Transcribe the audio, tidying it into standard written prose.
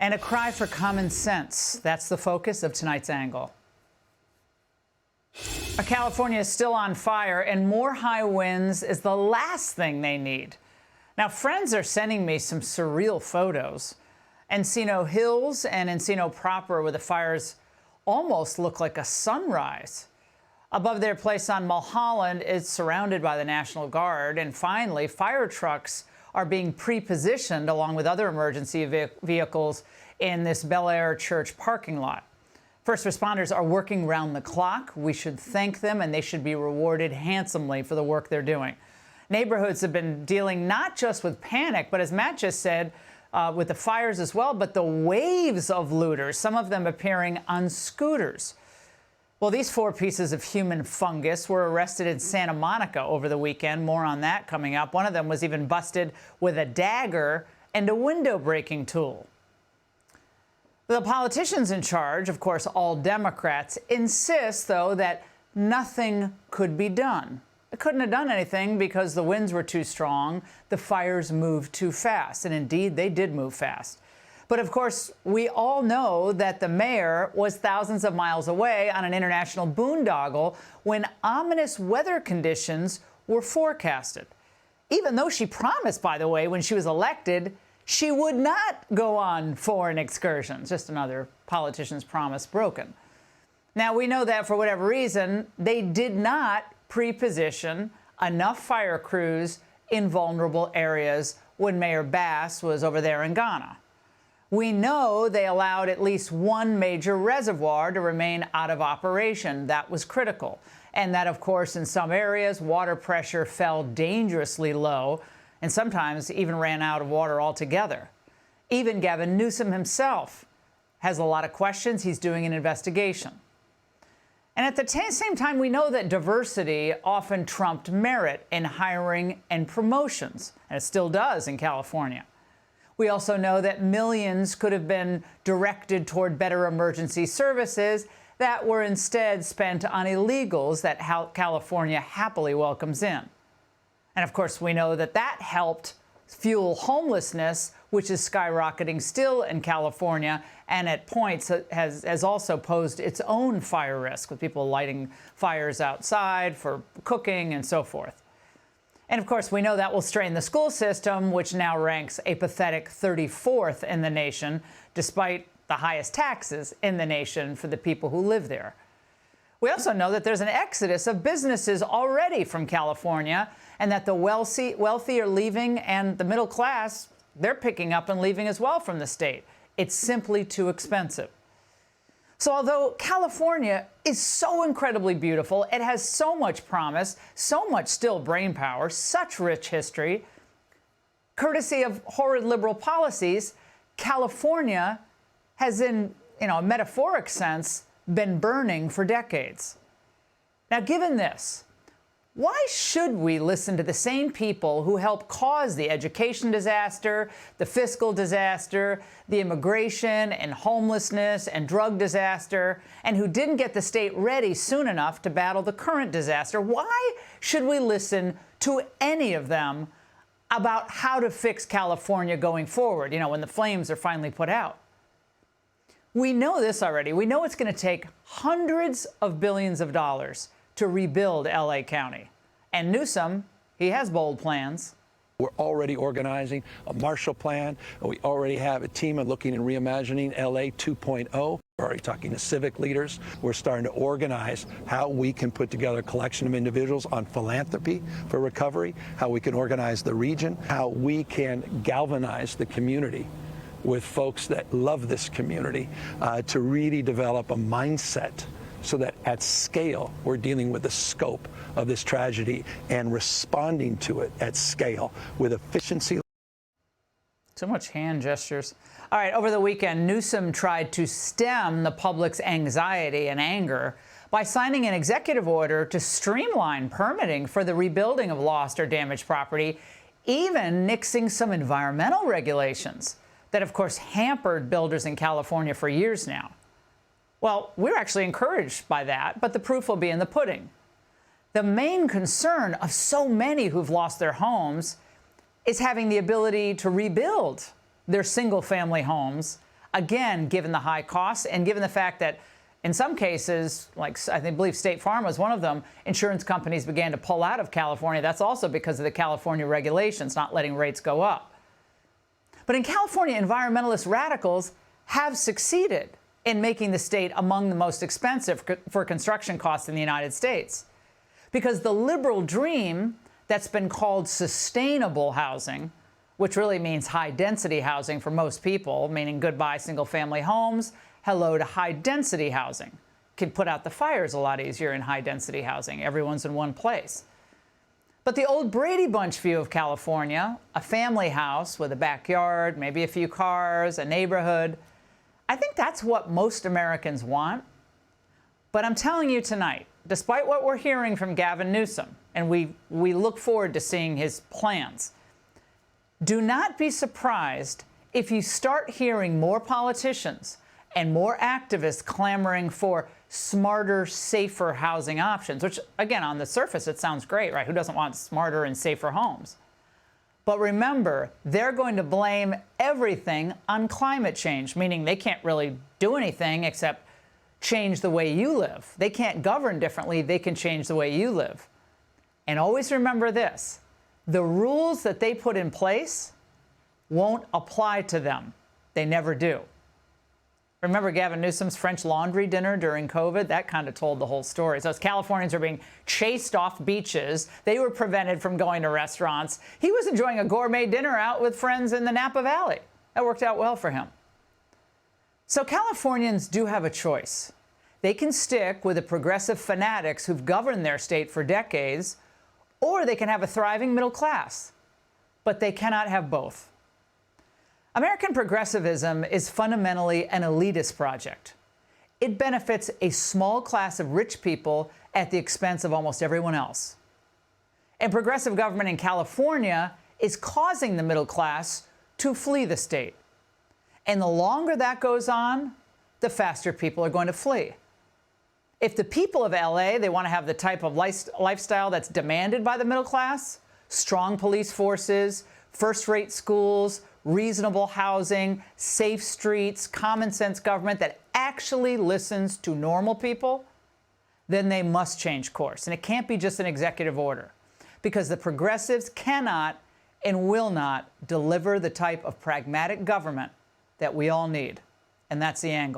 and a cry for common sense. That's the focus of tonight's Angle. California is still on fire, and more high winds is the last thing they need. Now, friends are sending me some surreal photos. Encino Hills and Encino proper, where the fires almost look like a sunrise. Above their place on Mulholland is surrounded by the National Guard. And finally, fire trucks are being pre-positioned along with other emergency vehicles in this Bel Air Church parking lot. First responders are working round the clock. We should thank them, and they should be rewarded handsomely for the work they're doing. Neighborhoods have been dealing not just with panic, but as Matt just said, with the fires as well, but the waves of looters, some of them appearing on scooters. Well, these 4 pieces of human fungus were arrested in Santa Monica over the weekend. More on that coming up. One of them was even busted with a dagger and a window-breaking tool. The politicians in charge, of course, all Democrats, insist, though, that nothing could be done. They couldn't have done anything because the winds were too strong, the fires moved too fast, and indeed, they did move fast. But of course, we all know that the mayor was thousands of miles away on an international boondoggle when ominous weather conditions were forecasted. Even though she promised, by the way, when she was elected, she would not go on foreign excursions. Just another politician's promise broken. Now, we know that for whatever reason, they did not pre-position enough fire crews in vulnerable areas when Mayor Bass was over there in Ghana. We know they allowed at least one major reservoir to remain out of operation. That was critical. And that, of course, in some areas, water pressure fell dangerously low and sometimes even ran out of water altogether. Even Gavin Newsom himself has a lot of questions. He's doing an investigation. And at the same time, we know that diversity often trumped merit in hiring and promotions, and it still does in California. We also know that millions could have been directed toward better emergency services that were instead spent on illegals that California happily welcomes in. And of course, we know that that helped fuel homelessness, which is skyrocketing still in California, and at points has also posed its own fire risk, with people lighting fires outside for cooking and so forth. And of course, we know that will strain the school system, which now ranks a pathetic 34th in the nation, despite the highest taxes in the nation for the people who live there. We also know that there's an exodus of businesses already from California, and that the wealthy are leaving, and the middle class, they're picking up and leaving as well from the state. It's simply too expensive. So although California is so incredibly beautiful, it has so much promise, so much still brainpower, such rich history, courtesy of horrid liberal policies, California has, in a metaphoric sense, been burning for decades. Now, given this, why should we listen to the same people who helped cause the education disaster, the fiscal disaster, the immigration and homelessness and drug disaster, and who didn't get the state ready soon enough to battle the current disaster? Why should we listen to any of them about how to fix California going forward, when the flames are finally put out? We know this already. We know it's going to take hundreds of billions of dollars to rebuild L.A. County. And Newsom, he has bold plans. We're already organizing a Marshall Plan. We already have a team of looking and reimagining L.A. 2.0. We're already talking to civic leaders. We're starting to organize how we can put together a collection of individuals on philanthropy for recovery, how we can organize the region, how we can galvanize the community with folks that love this community to really develop a mindset so that at scale, we're dealing with the scope of this tragedy and responding to it at scale with efficiency. Too much hand gestures. All right, over the weekend, Newsom tried to stem the public's anxiety and anger by signing an executive order to streamline permitting for the rebuilding of lost or damaged property, even nixing some environmental regulations that, of course, hampered builders in California for years now. Well, we're actually encouraged by that, but the proof will be in the pudding. The main concern of so many who've lost their homes is having the ability to rebuild their single-family homes Again, given the high costs and given the fact that in some cases, like I believe State Farm was one of them, insurance companies began to pull out of California. That's also because of the California regulations not letting rates go up. But in California, environmentalist radicals have succeeded in making the state among the most expensive for construction costs in the United States. Because the liberal dream that's been called sustainable housing, which really means high-density housing for most people, meaning goodbye single-family homes, hello to high-density housing. Can put out the fires a lot easier in high-density housing. Everyone's in one place. But the old Brady Bunch view of California, a family house with a backyard, maybe a few cars, a neighborhood, I think that's what most Americans want. But I'm telling you tonight, despite what we're hearing from Gavin Newsom, and we look forward to seeing his plans, do not be surprised if you start hearing more politicians and more activists clamoring for smarter, safer housing options, which, again, on the surface, it sounds great, right? Who doesn't want smarter and safer homes? But remember, they're going to blame everything on climate change, meaning they can't really do anything except change the way you live. They can't govern differently. They can change the way you live. And always remember this. The rules that they put in place won't apply to them. They never do. Remember Gavin Newsom's French Laundry dinner during COVID? That kind of told the whole story. So as Californians are being chased off beaches, they were prevented from going to restaurants. He was enjoying a gourmet dinner out with friends in the Napa Valley. That worked out well for him. So Californians do have a choice. They can stick with the progressive fanatics who've governed their state for decades, or they can have a thriving middle class. But they cannot have both. American progressivism is fundamentally an elitist project. It benefits a small class of rich people at the expense of almost everyone else. And progressive government in California is causing the middle class to flee the state. And the longer that goes on, the faster people are going to flee. If the people of LA, they want to have the type of lifestyle that's demanded by the middle class, strong police forces, first-rate schools, reasonable housing, safe streets, common sense government that actually listens to normal people, then they must change course. And it can't be just an executive order, because the progressives cannot and will not deliver the type of pragmatic government that we all need. And that's the angle.